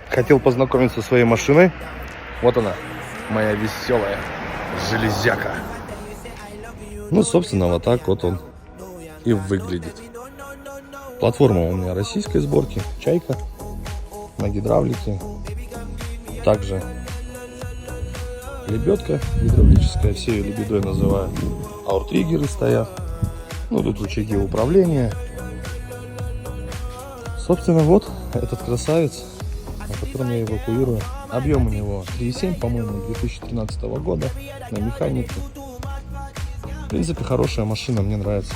Хотел познакомиться со своей машиной. Вот она, моя веселая железяка. Ну, собственно, вот так вот он и выглядит. Платформа у меня российской сборки, Чайка, на гидравлике. Также лебедка гидравлическая, все ее лебедой называют. Ауртриггеры стоят. Ну, тут рычаги управления. Собственно, вот этот красавец, на котором я эвакуирую. Объем у него 3,7, по-моему, 2013 года на механике. В принципе, хорошая машина, мне нравится.